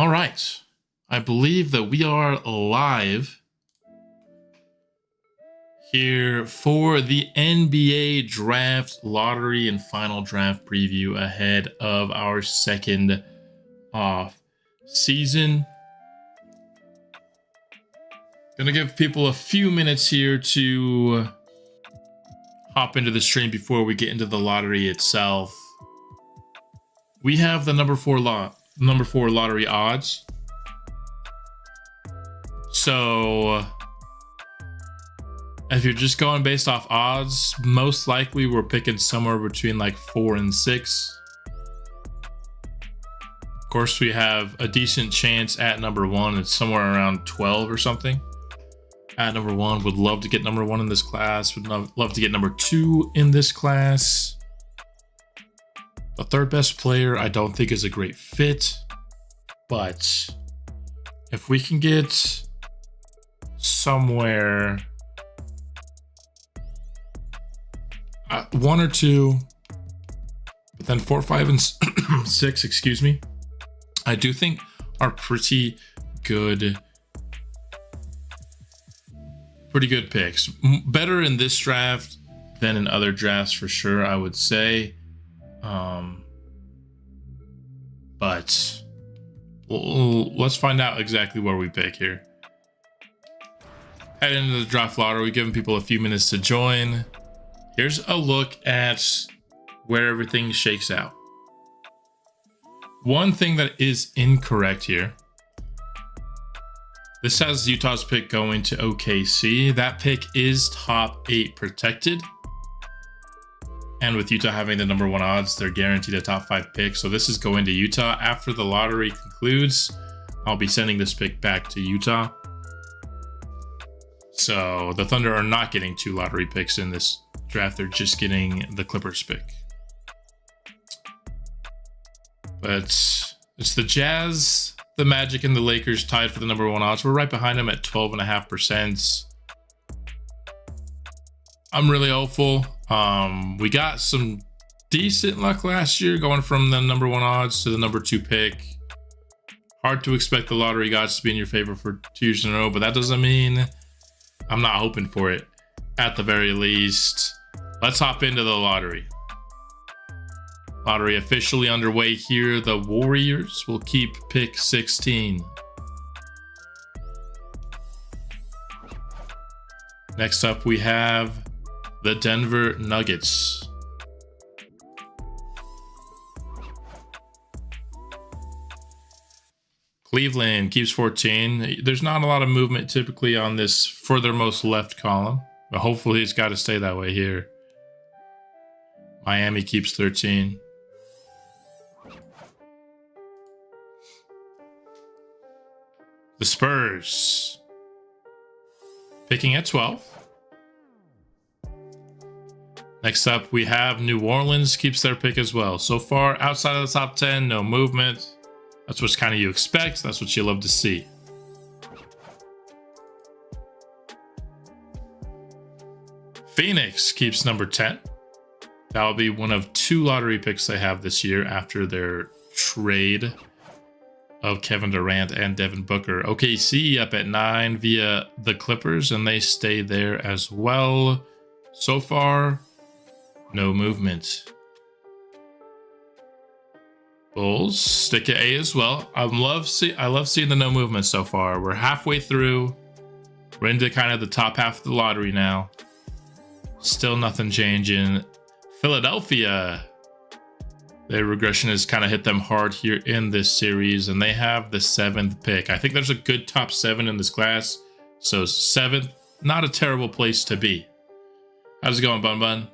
All right. I believe that we are live here for the NBA draft lottery and final draft preview ahead of our second off season. Gonna give people a few minutes here to hop into the stream before we get into the lottery itself. We have the number four lottery odds. So if you're just going based off odds, most likely we're picking somewhere between like 4 and 6. Of course, we have a decent chance at number 1. It's somewhere around 12 or something. At number 1, would love to get number 1 in this class. Would love to get number 2 in this class. The third best player I don't think is a great fit. But if we can get somewhere 1 or 2, but then 4, 5, and 6, excuse me, I do think are pretty good picks. Better in this draft than in other drafts for sure, I would say. But let's find out exactly where we pick here. Head into the draft lottery, giving people a few minutes to join. Here's a look at where everything shakes out. One thing that is incorrect here. This has Utah's pick going to OKC. That pick is top 8 protected. And with Utah having the number 1 odds, they're guaranteed a top 5 pick. So this is going to Utah. After the lottery concludes, I'll be sending this pick back to Utah. So the Thunder are not getting 2 lottery picks in this draft. They're just getting the Clippers pick. But it's the Jazz, the Magic, and the Lakers tied for the number 1 odds. We're right behind them at 12.5%. I'm really hopeful. We got some decent luck last year going from the number 1 odds to the number 2 pick. Hard to expect the lottery gods to be in your favor for 2 years in a row, but that doesn't mean I'm not hoping for it at the very least. Let's hop into the lottery. Lottery officially underway here. The Warriors will keep pick 16. Next up, we have the Denver Nuggets. Cleveland keeps 14. There's not a lot of movement typically on this furthermost left column, but hopefully it's got to stay that way here. Miami keeps 13. The Spurs picking at 12. Next up, we have New Orleans keeps their pick as well. So far, outside of the top 10, no movement. That's what's kind of you expect. That's what you love to see. Phoenix keeps number 10. That will be one of 2 lottery picks they have this year after their trade of Kevin Durant and Devin Booker. OKC up at 9 via the Clippers, and they stay there as well. So far, no movement. Bulls stick at A as well. I love seeing the no movement so far. We're halfway through. We're into kind of the top half of the lottery now. Still nothing changing. Philadelphia, their regression has kind of hit them hard here in this series, and they have the 7th pick. I think there's a good top 7 in this class, so 7th, not a terrible place to be. How's it going, Bun Bun?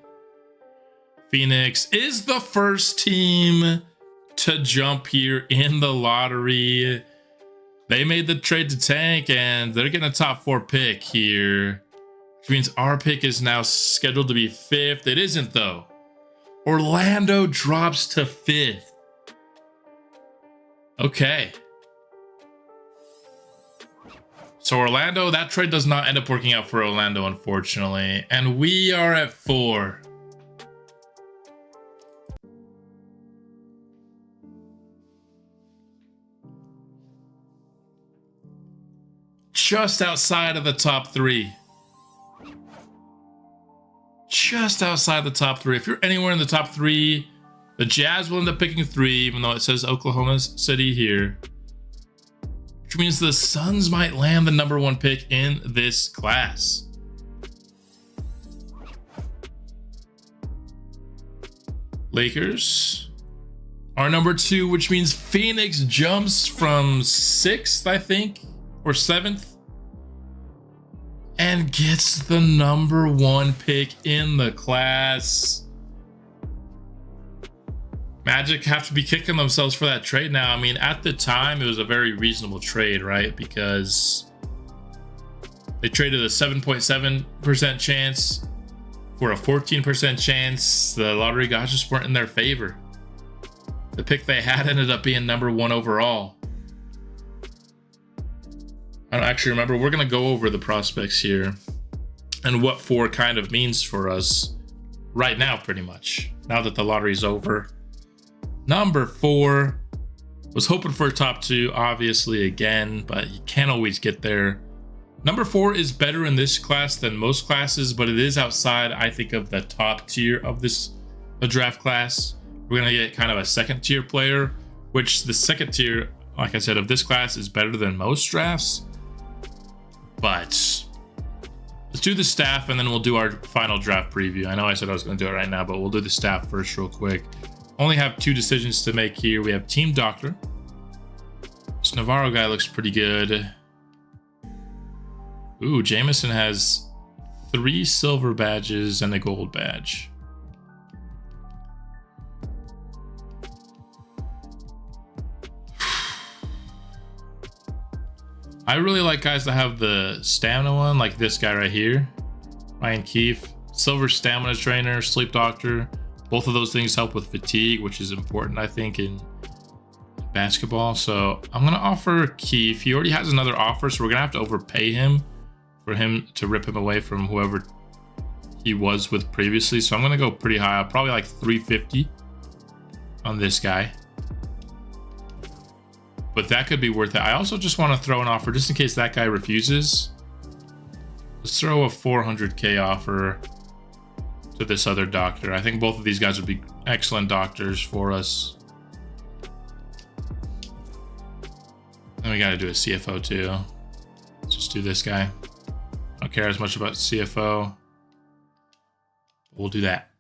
Phoenix is the first team to jump here in the lottery. They made the trade to tank, and they're getting a top 4 pick here, which means our pick is now scheduled to be 5th. It isn't, though. Orlando drops to 5th. Okay. So Orlando, that trade does not end up working out for Orlando, unfortunately. And we are at 4. just outside of the top 3. Just outside the top 3. If you're anywhere in the top 3, the Jazz will end up picking 3, even though it says Oklahoma City here. Which means the Suns might land the number 1 pick in this class. Lakers are number 2, which means Phoenix jumps from 6th, I think, or 7th, and gets the number 1 pick in the class. Magic have to be kicking themselves for that trade now. I mean, at the time, it was a very reasonable trade, right? Because they traded a 7.7% chance for a 14% chance. The lottery gods just weren't in their favor. The pick they had ended up being number 1 overall. I don't actually remember. We're going to go over the prospects here and what 4 kind of means for us right now, pretty much. Now that the lottery's over. Number 4, was hoping for a top 2, obviously, again, but you can't always get there. Number 4 is better in this class than most classes, but it is outside, I think, of the top tier of this draft class. We're going to get kind of a second tier player, which the second tier, like I said, of this class is better than most drafts. But let's do the staff and then we'll do our final draft preview. I know I said I was going to do it right now, but we'll do the staff first real quick. Only have 2 decisions to make here. We have Team Doctor. This Navarro guy looks pretty good. Ooh, Jameson has 3 silver badges and a gold badge. I really like guys that have the stamina one, like this guy right here. Ryan Keefe. Silver stamina trainer, sleep doctor. Both of those things help with fatigue, which is important, I think, in basketball. So I'm going to offer Keefe. He already has another offer, so we're going to have to overpay him for him to rip him away from whoever he was with previously. So I'm going to go pretty high, probably like 350 on this guy. But that could be worth it. I also just want to throw an offer just in case that guy refuses. Let's throw a 400K offer to this other doctor. I think both of these guys would be excellent doctors for us. And we got to do a CFO too. Let's just do this guy. I don't care as much about CFO. We'll do that.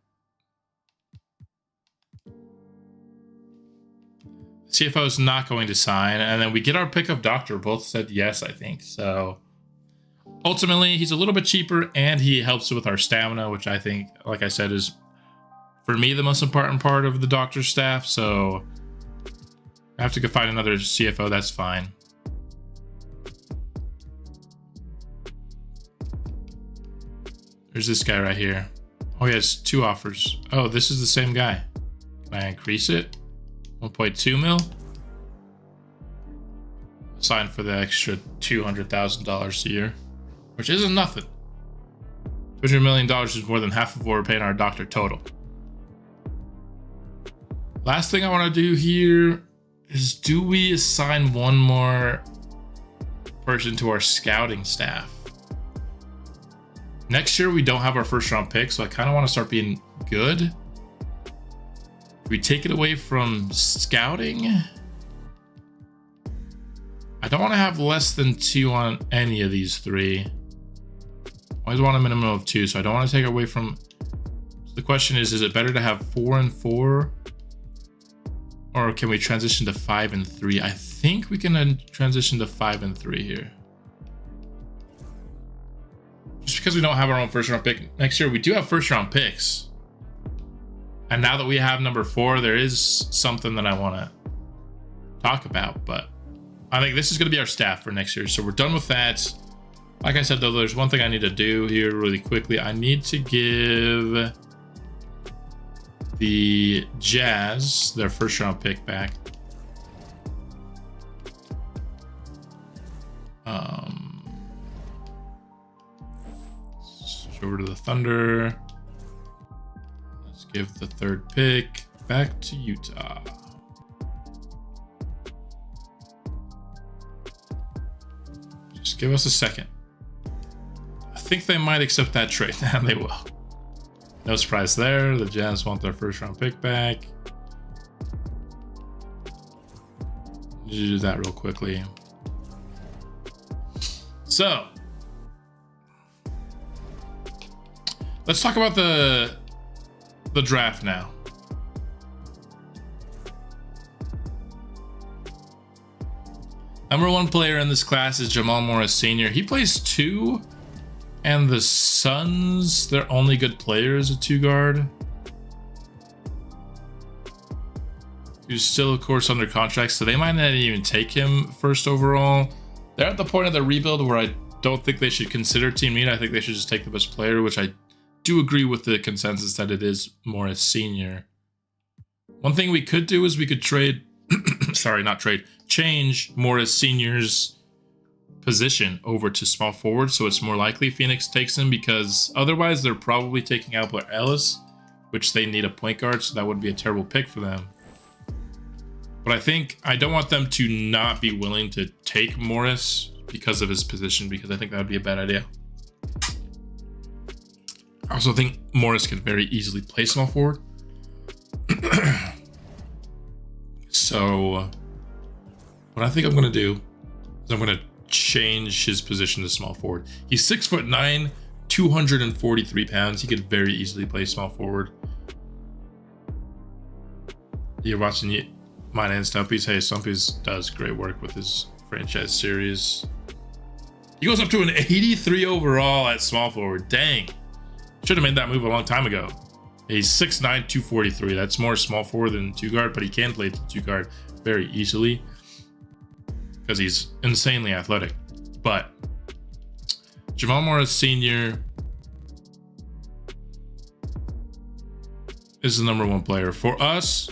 CFO is not going to sign, and then we get our pick of doctor. Both said yes, I think. So ultimately, he's a little bit cheaper, and he helps with our stamina, which I think, like I said, is for me the most important part of the doctor staff. So I have to go find another CFO. That's fine. There's this guy right here. Oh, he has 2 offers. Oh, this is the same guy. Can I increase it? 1.2 mil. Sign for the extra $200,000 a year, which isn't nothing. $200 million is more than half of what we're paying our doctor total. Last thing I want to do here is, do we assign one more person to our scouting staff? Next year, we don't have our first round pick, so I kind of want to start being good. If we take it away from scouting, I don't want to have less than 2 on any of these 3. Always want a minimum of 2, so I don't want to take away from. So the question is it better to have 4 and 4, or can we transition to 5 and 3? I think we can transition to 5 and 3 here. Just because we don't have our own first round pick next year, we do have first round picks. And now that we have number 4, there is something that I want to talk about. But I think this is going to be our staff for next year. So we're done with that. Like I said, though, there's one thing I need to do here really quickly. I need to give the Jazz their first round pick back. Switch over to the Thunder. Give the 3rd pick back to Utah. Just give us a second. I think they might accept that trade. They will. No surprise there. The Jazz want their first round pick back. Do that real quickly. So let's talk about the draft now. Number one player in this class is Jamal Morris Sr. He plays 2, and the Suns, their only good player is a 2 guard. Who's still, of course, under contract, so they might not even take him first overall. They're at the point of the rebuild where I don't think they should consider team need. I think they should just take the best player, which I do agree with the consensus that it is Morris Sr. One thing we could do is we could trade, change Morris Sr.'s position over to small forward, so it's more likely Phoenix takes him, because otherwise they're probably taking Albert Ellis, which they need a point guard, so that would be a terrible pick for them. But I don't want them to not be willing to take Morris because of his position, because I think that would be a bad idea. I also think Morris could very easily play small forward. So what I think I'm going to do is I'm going to change his position to small forward. He's 6'9", 243 pounds. He could very easily play small forward. You're watching mine and Stumpy's. Hey, Stumpy's does great work with his franchise series. He goes up to an 83 overall at small forward. Dang. Should have made that move a long time ago. He's 6'9", 243. That's more small forward than 2 guard, but he can play 2 guard very easily because he's insanely athletic. But Jamal Morris Sr. is the number 1 player for us.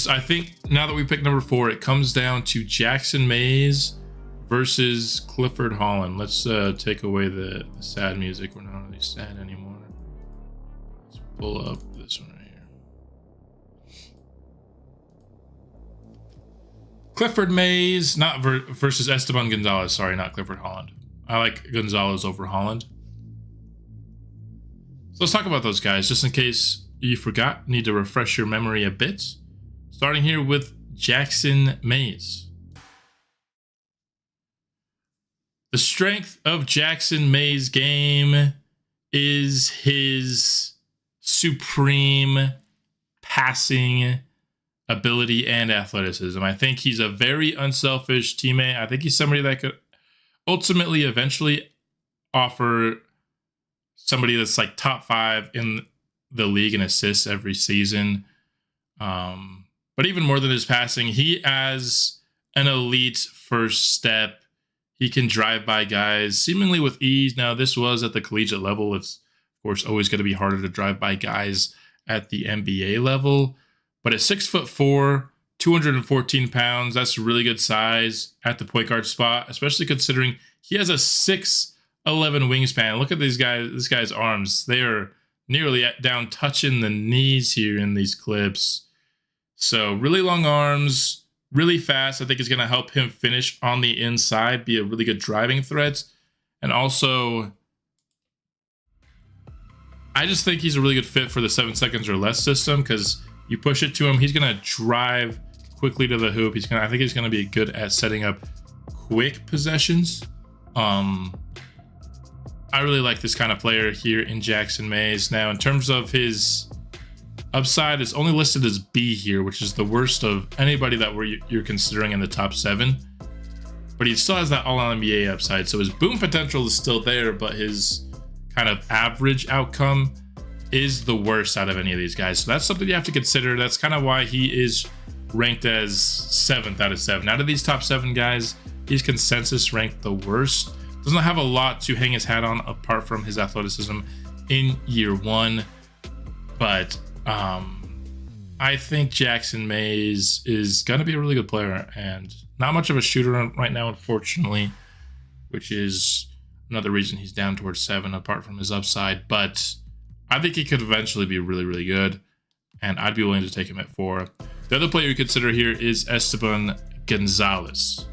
I think now that we picked number 4, it comes down to Jackson Mays versus Clifford Holland. Let's take away the sad music. We're not really sad anymore. Let's pull up this one right here. Clifford Mays, not versus Esteban Gonzalez. Sorry, not Clifford Holland. I like Gonzalez over Holland. So let's talk about those guys, just in case you forgot. Need to refresh your memory a bit. Starting here with Jackson Mays. The strength of Jackson Mays' game is his supreme passing ability and athleticism. I think he's a very unselfish teammate. I think he's somebody that could ultimately eventually offer somebody that's like top 5 in the league in assists every season. But even more than his passing, he has an elite first step. He can drive by guys seemingly with ease. Now, this was at the collegiate level. It's, of course, always going to be harder to drive by guys at the NBA level. But at 6'4", 214 pounds, that's really good size at the point guard spot, especially considering he has a 6'11" wingspan. Look at these guys. This guy's arms. They are nearly down touching the knees here in these clips. So really long arms, really fast. I think is going to help him finish on the inside, be a really good driving threat. And also, I just think he's a really good fit for the 7 seconds or less system, because you push it to him, he's going to drive quickly to the hoop. I think he's going to be good at setting up quick possessions. I really like this kind of player here in Jackson Mays. Now, in terms of his upside, it's only listed as B here, which is the worst of anybody that you're considering in the top 7. But he still has that All-NBA upside, so his boom potential is still there, but his kind of average outcome is the worst out of any of these guys. So that's something you have to consider. That's kind of why he is ranked as 7th out of 7. Out of these top 7 guys, he's consensus ranked the worst. Doesn't have a lot to hang his hat on apart from his athleticism in year 1. But I think Jackson Mays is going to be a really good player, and not much of a shooter right now, unfortunately, which is another reason he's down towards 7 apart from his upside. But I think he could eventually be really, really good, and I'd be willing to take him at 4. The other player you consider here is Esteban Gonzalez.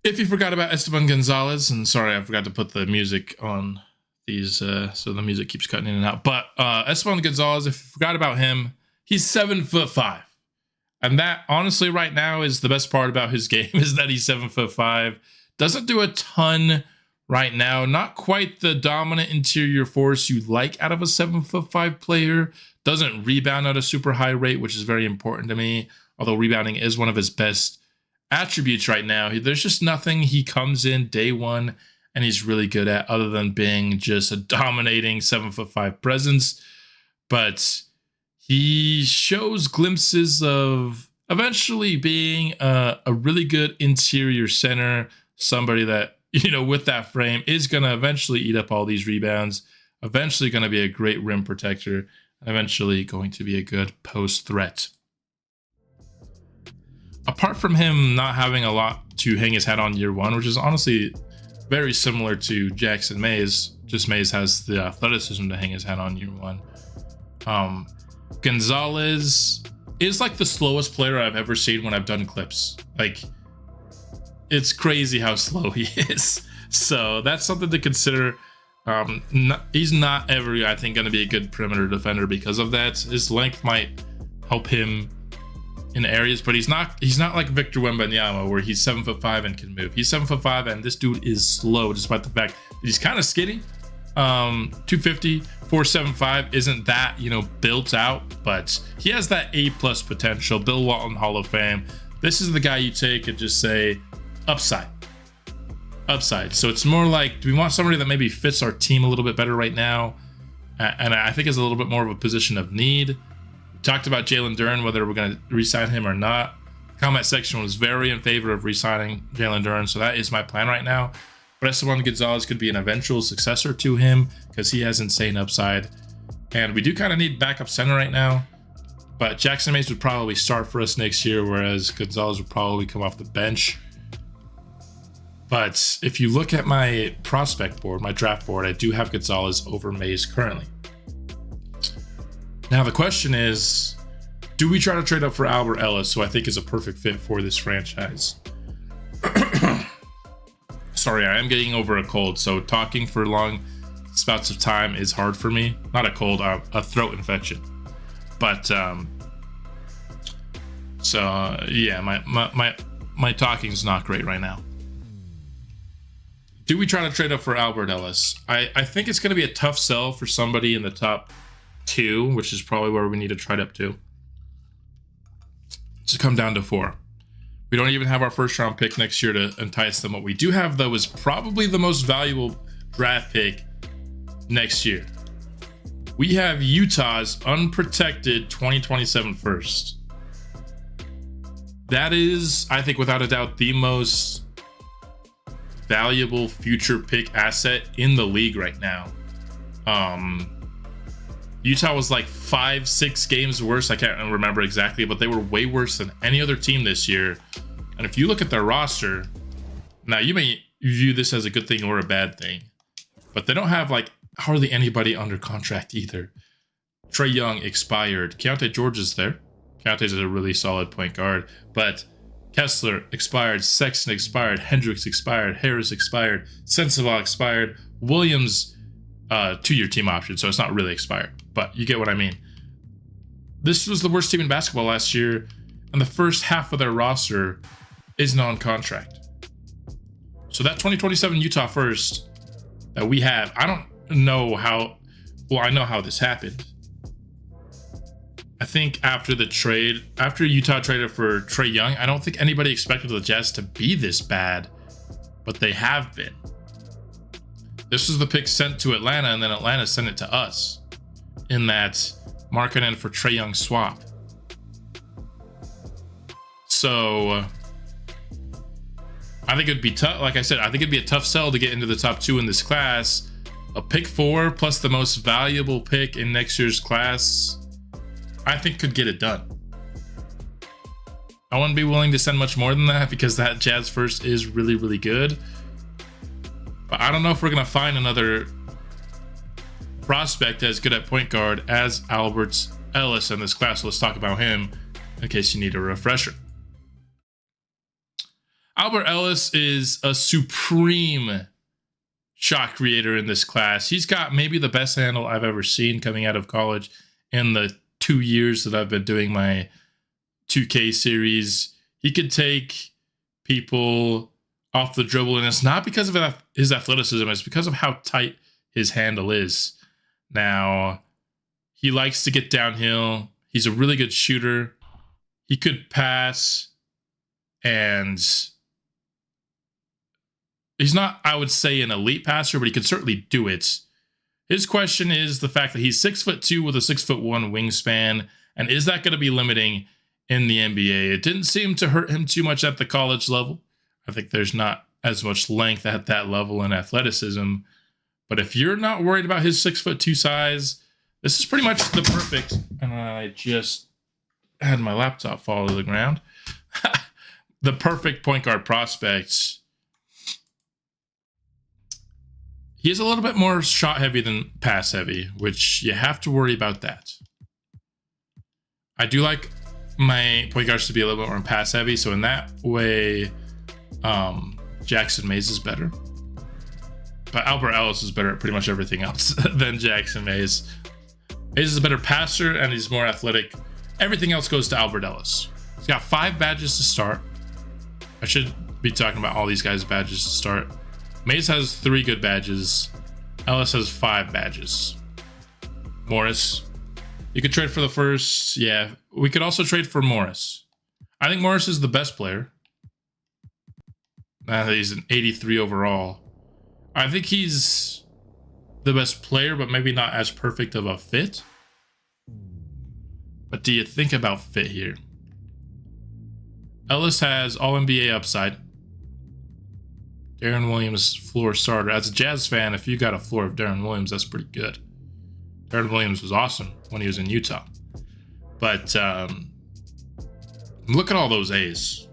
If you forgot about Esteban Gonzalez, and sorry, I forgot to put the music on these, so the music keeps cutting in and out. But Esteban Gonzalez, if you forgot about him, he's 7'5", and that honestly, right now, is the best part about his game is that he's 7'5". Doesn't do a ton right now. Not quite the dominant interior force you like out of a 7'5" player. Doesn't rebound at a super high rate, which is very important to me. Although rebounding is one of his best attributes right now. There's just nothing he comes in day one and he's really good at other than being just a dominating 7'5" presence. But he shows glimpses of eventually being a really good interior center, somebody that, you know, with that frame is going to eventually eat up all these rebounds, eventually going to be a great rim protector, eventually going to be a good post threat. Apart from him not having a lot to hang his hat on year one, which is honestly very similar to Jackson Mays, just Mays has the athleticism to hang his hat on year one. Gonzalez is like the slowest player I've ever seen when I've done clips. Like, it's crazy how slow he is. So that's something to consider. He's not ever, I think, going to be a good perimeter defender because of that. His length might help him in areas, but he's not like Victor Wembanyama, where he's 7'5" and can move. He's 7'5", and this dude is slow, despite the fact that he's kind of skinny. 250, 475 isn't that, you know, built out, but he has that A+ potential. Bill Walton Hall of Fame. This is the guy you take and just say upside. So it's more like, do we want somebody that maybe fits our team a little bit better right now? And I think is a little bit more of a position of need. Talked about Jalen Duren, whether we're going to re-sign him or not. The comment section was very in favor of re-signing Jalen Duren, so that is my plan right now. But Esteban Gonzalez could be an eventual successor to him because he has insane upside. And we do kind of need backup center right now. But Jackson Mays would probably start for us next year, whereas Gonzalez would probably come off the bench. But if you look at my prospect board, my draft board, I do have Gonzalez over Mays currently. Now the question is, do we try to trade up for Albert Ellis, who I think is a perfect fit for this franchise? Sorry, I am getting over a cold, so talking for long spouts of time is hard for me. Not a cold, a throat infection. But yeah, my talking's not great right now. Do we try to trade up for Albert Ellis? I think it's going to be a tough sell for somebody in the top 2, which is probably where we need to trade up to come down to 4. We don't even have our first round pick next year to entice them. What we do have, though, is probably the most valuable draft pick next year. We have Utah's unprotected 2027 first. That is, I think, without a doubt, the most valuable future pick asset in the league right now. Utah was like 5-6 games worse. I can't remember exactly, but they were way worse than any other team this year. And if you look at their roster, now you may view this as a good thing or a bad thing, but they don't have like hardly anybody under contract either. Trae Young expired. Keontae George is there. Keontae's a really solid point guard, but Kessler expired, Sexton expired, Hendricks expired, Harris expired, Sensabaugh expired, Williams 2-year team option, so it's not really expired, but you get what I mean. This was the worst team in basketball last year, and the first half of their roster is non-contract. So that 2027 Utah first that we have, I don't know how, well, I know how this happened. I think after Utah traded for Trae Young, I don't think anybody expected the Jazz to be this bad, but they have been. This was the pick sent to Atlanta, and then Atlanta sent it to us in that Markkanen for Trae Young swap. So I think it'd be tough. Like I said, I think it'd be a tough sell to get into the top 2 in this class. A pick 4 plus the most valuable pick in next year's class, I think could get it done. I wouldn't be willing to send much more than that because that Jazz first is really, really good. But I don't know if we're going to find another prospect as good at point guard as Albert Ellis in this class. So let's talk about him in case you need a refresher. Albert Ellis is a supreme shot creator in this class. He's got maybe the best handle I've ever seen coming out of college in the 2 years that I've been doing my 2K series. He could take people off the dribble, and it's not because of his athleticism, it's because of how tight his handle is. Now, he likes to get downhill. He's a really good shooter. He could pass, and he's not, I would say, an elite passer, but he could certainly do it. His question is the fact that he's 6'2" with a 6'1" wingspan, and is that going to be limiting in the NBA? It didn't seem to hurt him too much at the college level. I think there's not as much length at that level in athleticism. But if you're not worried about his 6'2" size, this is pretty much the perfect. And I just had my laptop fall to the ground. The perfect point guard prospect. He is a little bit more shot heavy than pass heavy, which you have to worry about that. I do like my point guards to be a little bit more pass heavy, so in that way, Jackson Mays is better. But Albert Ellis is better at pretty much everything else than Jackson Mays. Mays is a better passer and he's more athletic. Everything else goes to Albert Ellis. He's got 5 badges to start. I should be talking about all these guys' badges to start. Mays has 3 good badges. Ellis has 5 badges. Morris, you could trade for the first. Yeah, we could also trade for Morris. I think Morris is the best player. He's an 83 overall. I think he's the best player, but maybe not as perfect of a fit. But do you think about fit here? Ellis has all-NBA upside. Darren Williams, floor starter. As a Jazz fan, if you got a floor of Darren Williams, that's pretty good. Darren Williams was awesome when he was in Utah. But look at all those A's.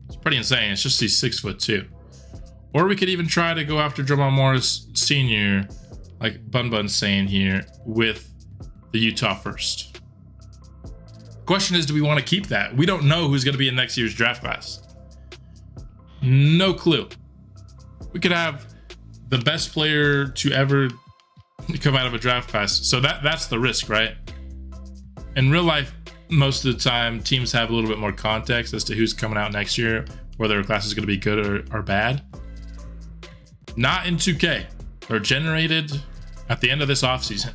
It's pretty insane. It's just he's 6'2". Or we could even try to go after Jamal Morris Sr., like Bun Bun's saying here, with the Utah first. Question is, do we want to keep that? We don't know who's going to be in next year's draft class. No clue. We could have the best player to ever come out of a draft class. So that's the risk, right? In real life, most of the time, teams have a little bit more context as to who's coming out next year, whether a class is going to be good or bad. Not in 2K. They're generated at the end of this offseason.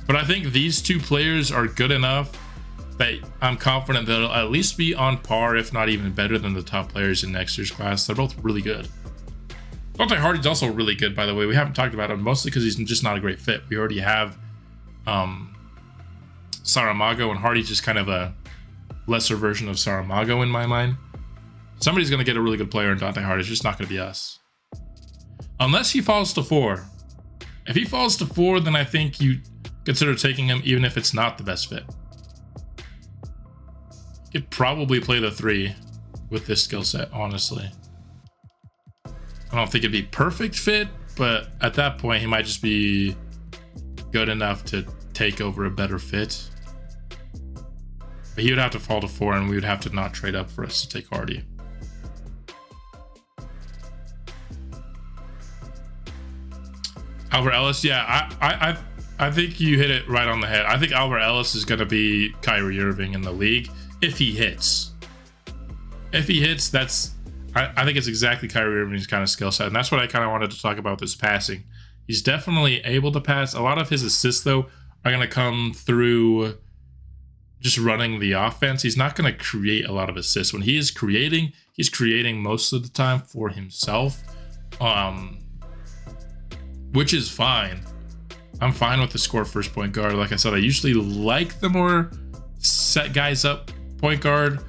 But I think these 2 players are good enough that I'm confident they'll at least be on par, if not even better than the top players in next year's class. They're both really good. Dante Hardy's also really good, by the way. We haven't talked about him, mostly because he's just not a great fit. We already have Saramago, and Hardy's just kind of a lesser version of Saramago in my mind. Somebody's going to get a really good player in Dante Hardy. It's just not going to be us. Unless he falls to 4. If he falls to 4, then I think you consider taking him, even if it's not the best fit. He could probably play the 3 with this skill set, honestly. I don't think it'd be perfect fit, but at that point, he might just be good enough to take over a better fit. But he would have to fall to 4, and we would have to not trade up for us to take Hardy. Albert Ellis, yeah, I think you hit it right on the head. I think Albert Ellis is going to be Kyrie Irving in the league if he hits. If he hits, I think it's exactly Kyrie Irving's kind of skill set, and that's what I kind of wanted to talk about, this passing. He's definitely able to pass. A lot of his assists, though, are going to come through just running the offense. He's not going to create a lot of assists. When he is creating, he's creating most of the time for himself, which is fine. I'm fine with the score first point guard. Like I said, I usually like the more set guys up point guard,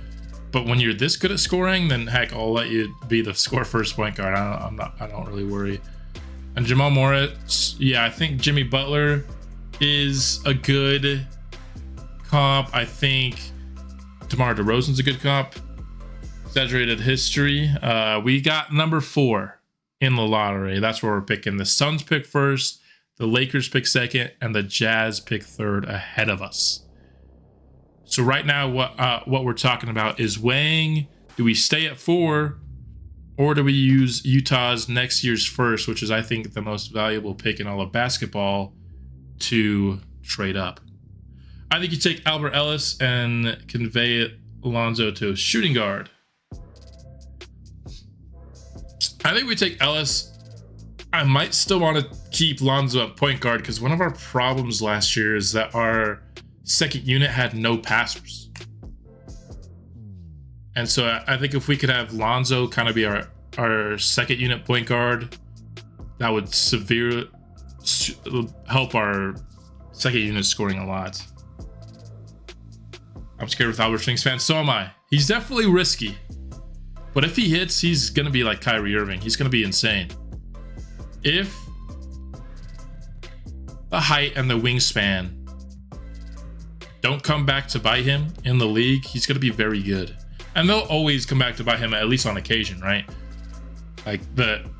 but when you're this good at scoring, then heck, I'll let you be the score first point guard. I don't really worry. And Jamal Morris, yeah, I think Jimmy Butler is a good comp. I think DeMar DeRozan's a good comp. Exaggerated history. We got number 4 in the lottery. That's where we're picking. The Suns pick first, the Lakers pick second, and the Jazz pick third ahead of us. So right now, what we're talking about is weighing: do we stay at 4, or do we use Utah's next year's first, which is I think the most valuable pick in all of basketball, to trade up? I think you take Albert Ellis and convey Alonzo to shooting guard. I think we take Ellis. I might still want to keep Lonzo at point guard because one of our problems last year is that our second unit had no passers. And so I think if we could have Lonzo kind of be our second unit point guard, that would severely help our second unit scoring a lot. I'm scared with Albert's wingspan. So am I. He's definitely risky. But if he hits, he's going to be like Kyrie Irving. He's going to be insane. If the height and the wingspan don't come back to bite him in the league, he's going to be very good. And they'll always come back to bite him, at least on occasion, right? Like,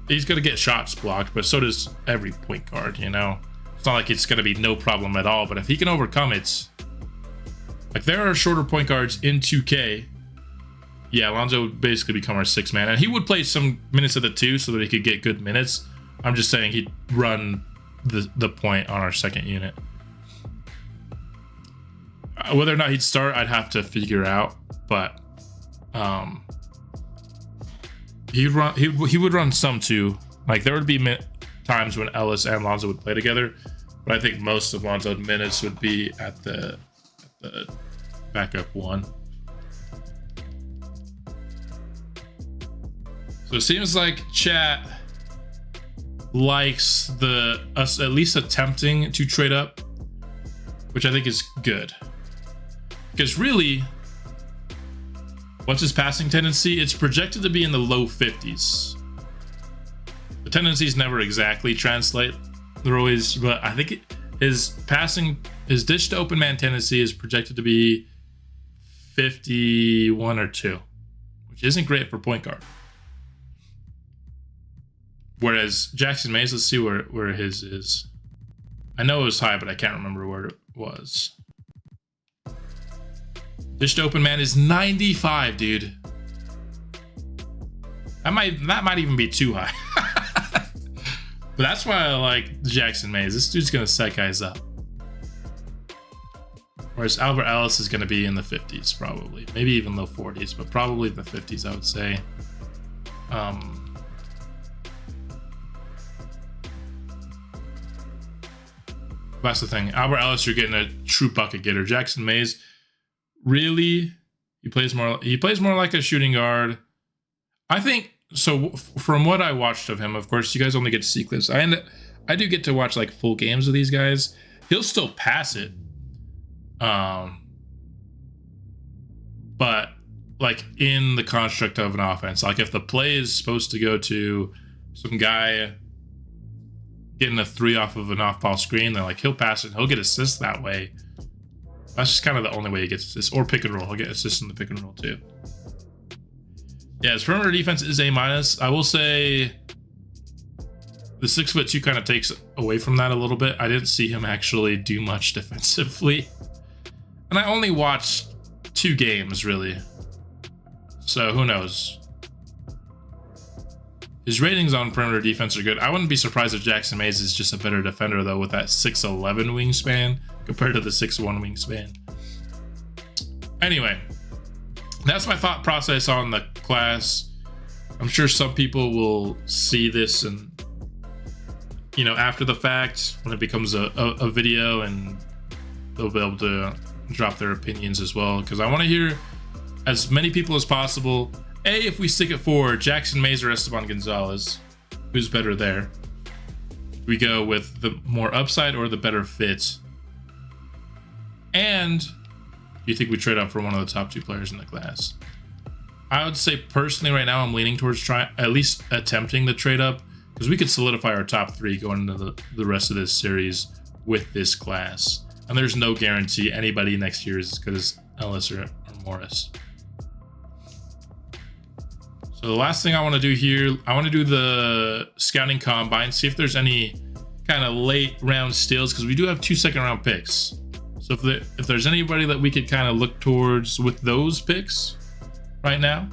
he's going to get shots blocked, but so does every point guard, you know? It's not like it's going to be no problem at all, but if he can overcome it, like, there are shorter point guards in 2K. Yeah, Alonzo would basically become our 6th man, and he would play some minutes of the 2 so that he could get good minutes. I'm just saying he'd run the point on our second unit. Whether or not he'd start, I'd have to figure out, but he would run some too. Like, there would be times when Ellis and Lonzo would play together, but I think most of Lonzo's minutes would be at the backup 1. So it seems like chat likes us at least attempting to trade up, which I think is good. Because really, what's his passing tendency? It's projected to be in the low 50s. The tendencies never exactly translate. They're always, but I think his dish to open man tendency is projected to be 51 or 2, which isn't great for point guard. Whereas Jackson Mays, let's see where his is. I know it was high, but I can't remember where it was. Dish to open man is 95, dude. That might even be too high. But that's why I like Jackson Mays. This dude's gonna set guys up. Whereas Albert Ellis is gonna be in the 50s, probably. Maybe even low 40s, but probably the 50s, I would say. That's the thing. Albert Ellis, you're getting a true bucket getter. Jackson Mays, really, he plays more like a shooting guard. I think so. From what I watched of him, of course, you guys only get to see clips. I do get to watch like full games of these guys. He'll still pass it, but like in the construct of an offense, like if the play is supposed to go to some guy getting a 3 off of an off-ball screen, then like he'll pass it, he'll get assists that way. That's just kind of the only way he gets assists, or pick and roll. He'll get assists in the pick and roll too. Yeah, his perimeter defense is A-. I will say the 6'2" kind of takes away from that a little bit. I didn't see him actually do much defensively, and I only watched 2 games really, so who knows. His ratings on perimeter defense are good. I wouldn't be surprised if Jackson Mays is just a better defender, though, with that 6'11" wingspan compared to the 6'1" wingspan. Anyway, that's my thought process on the class. I'm sure some people will see this and, you know, after the fact, when it becomes a video, and they'll be able to drop their opinions as well, because I want to hear as many people as possible. If we stick it for Jackson Mays or Esteban Gonzalez, who's better there? We go with the more upside or the better fit? And do you think we trade up for one of the top 2 players in the class? I would say personally right now I'm leaning towards at least attempting the trade up, because we could solidify our top 3 going into the rest of this series with this class. And there's no guarantee anybody next year is as good as Ellis or Morris. So the last thing I want to do here, I want to do the scouting combine, see if there's any kind of late round steals, because we do have 2 second round picks. So if there's anybody that we could kind of look towards with those picks right now,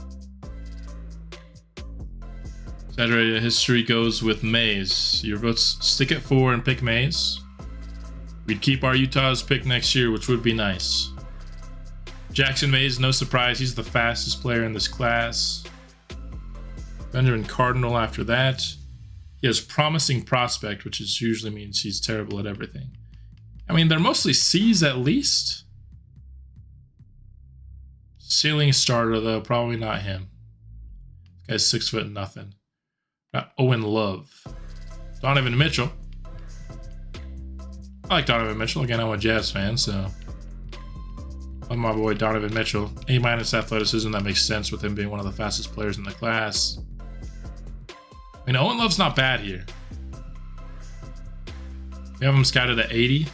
Saturday history goes with Mays. Your votes stick at 4 and pick Mays. We'd keep our Utah's pick next year, which would be nice. Jackson Mays, no surprise, he's the fastest player in this class. Benjamin Cardinal after that. He has promising prospect, which usually means he's terrible at everything. I mean, they're mostly C's at least. Ceiling starter, though, probably not him. This guy's 6'0". Got Owen Love. Donovan Mitchell. I like Donovan Mitchell. Again, I'm a Jazz fan, so love my boy Donovan Mitchell. A- athleticism, that makes sense with him being one of the fastest players in the class. I mean, Owen Love's not bad here. We have him scouted at 80.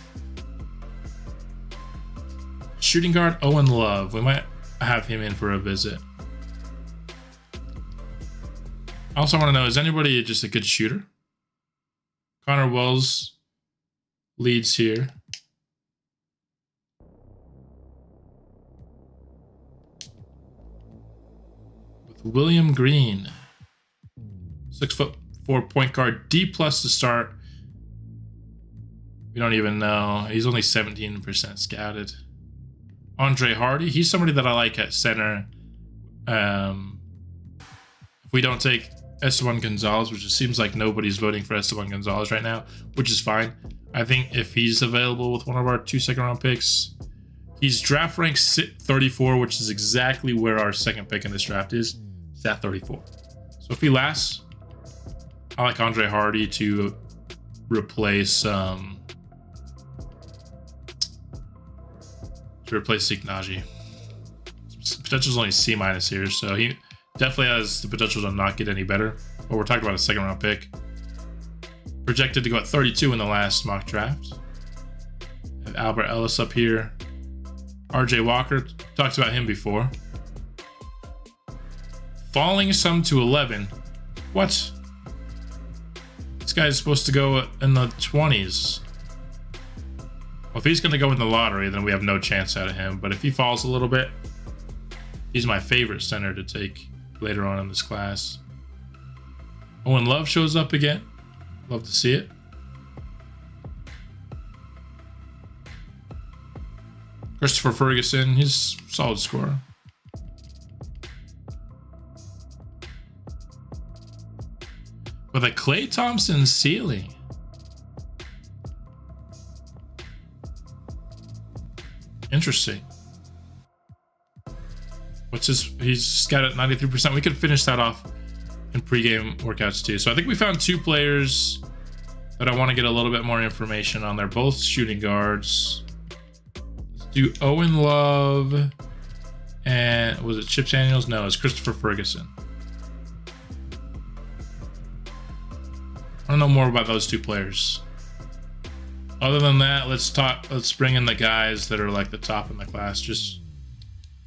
Shooting guard, Owen Love. We might have him in for a visit. I also want to know, is anybody just a good shooter? Connor Wells leads here. With William Green. 6'4" point guard, D+ to start. We don't even know. He's only 17% scouted. Andre Hardy, he's somebody that I like at center. If we don't take Esteban Gonzalez, which it seems like nobody's voting for Esteban Gonzalez right now, which is fine. I think if he's available with one of our 2 second-round picks, he's draft ranked 34, which is exactly where our second pick in this draft is. It's at 34. So if he lasts, I like Andre Hardy to replace Zeke Naji. Potential is only C- here, so he definitely has the potential to not get any better. But we're talking about a second round pick. Projected to go at 32 in the last mock draft. Have Albert Ellis up here. RJ Walker, talked about him before. Falling some to 11. What? This guy is supposed to go in the 20s. Well, if he's going to go in the lottery, then we have no chance out of him. But if he falls a little bit, he's my favorite center to take later on in this class. Owen Love shows up again. Love to see it. Christopher Ferguson, he's a solid scorer. With a Klay Thompson ceiling. Interesting. What's his? He's got it 93%. We could finish that off in pregame workouts too. So I think we found 2 players that I want to get a little bit more information on. They're both shooting guards. Let's do Owen Love and was it Chip Daniels? No, it's Christopher Ferguson. I want to know more about those 2 players. Other than that, let's bring in the guys that are like the top in the class just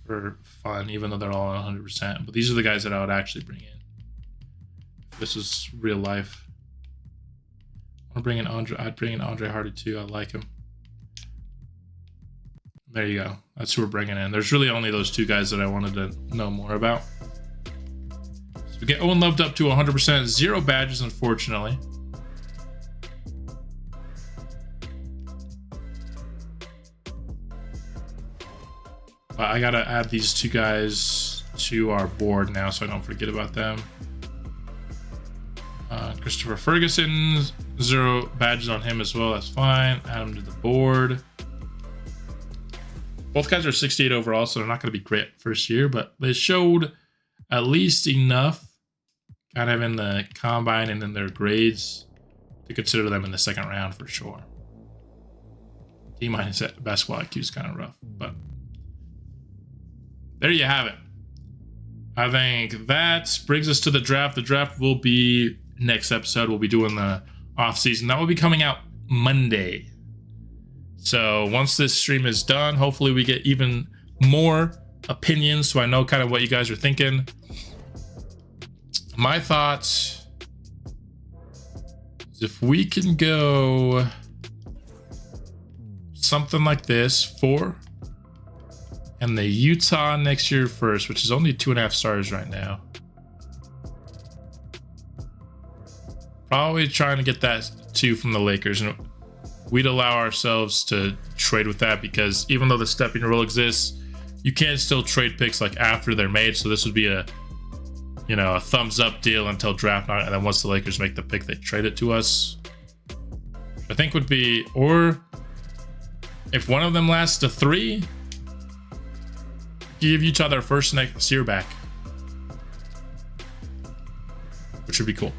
for fun, even though they're all 100%. But these are the guys that I would actually bring in. This is real life. I want to bring in Andre. I'd bring in Andre Hardy too. I like him. There you go. That's who we're bringing in. There's really only those 2 guys that I wanted to know more about. So we get Owen Love up to 100%. 0 badges, unfortunately. I gotta add these 2 guys to our board now so I don't forget about them. Christopher Ferguson, 0 badges on him as well. That's fine. Add him to the board. Both guys are 68 overall, so they're not going to be great first year, but they showed at least enough kind of in the combine and in their grades to consider them in the second round for sure. D- at basketball IQ is kind of rough, but there you have it. I think that brings us to the draft. The draft will be next episode. We'll be doing the off season. That will be coming out Monday. So once this stream is done, hopefully we get even more opinions so I know kind of what you guys are thinking. My thoughts is if we can go something like this, 4. And the Utah next year first, which is only 2.5 stars right now. Probably trying to get that 2 from the Lakers. And we'd allow ourselves to trade with that because even though the stepping rule exists, you can still trade picks like after they're made. So this would be a, you know, a thumbs up deal until draft night. And then once the Lakers make the pick, they trade it to us. I think would be, or if one of them lasts to 3, give each other first next year back, which would be cool.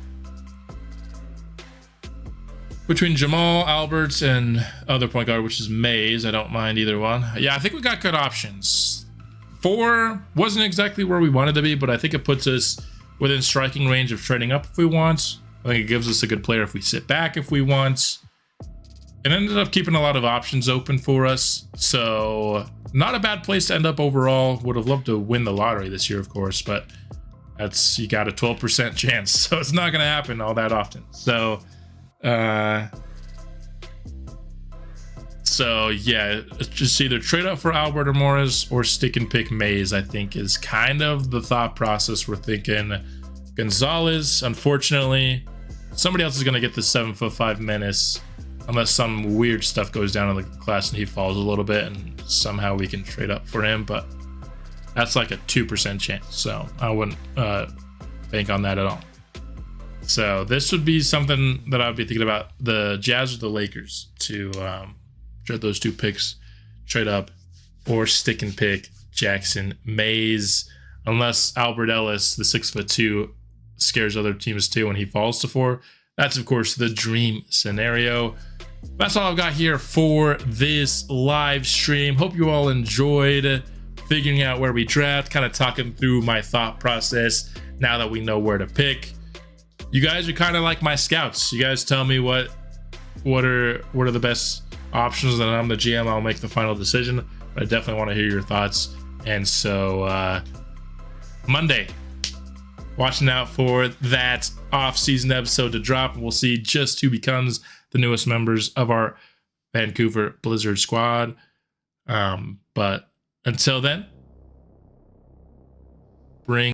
Between Jamal, Alberts, and other point guard, which is Mays, I don't mind either one. Yeah, I think we got good options. 4 wasn't exactly where we wanted to be, but I think it puts us within striking range of trading up if we want. I think it gives us a good player if we sit back if we want. It ended up keeping a lot of options open for us, so not a bad place to end up overall. Would have loved to win the lottery this year, of course, but that's, you got a 12% chance, so it's not going to happen all that often. So yeah, it's just either trade up for Albert or Morris or stick and pick Mays, I think is kind of the thought process we're thinking. Gonzalez, unfortunately, somebody else is going to get the 7'5" menace unless some weird stuff goes down in the class and he falls a little bit and somehow we can trade up for him, but that's like a 2% chance, so I wouldn't bank on that at all. So this would be something that I'd be thinking about, the Jazz or the Lakers, to trade those 2 picks, trade up, or stick and pick Jackson Mays, unless Albert Ellis, the 6'2", scares other teams too when he falls to 4. That's, of course, the dream scenario. That's all I've got here for this live stream. Hope you all enjoyed figuring out where we draft, kind of talking through my thought process now that we know where to pick. You guys are kind of like my scouts. You guys tell me what are the best options, and I'm the GM. I'll make the final decision. But I definitely want to hear your thoughts. And so Monday, watching out for that off-season episode to drop, and we'll see just who becomes the newest members of our Vancouver Blizzard squad. But until then, bring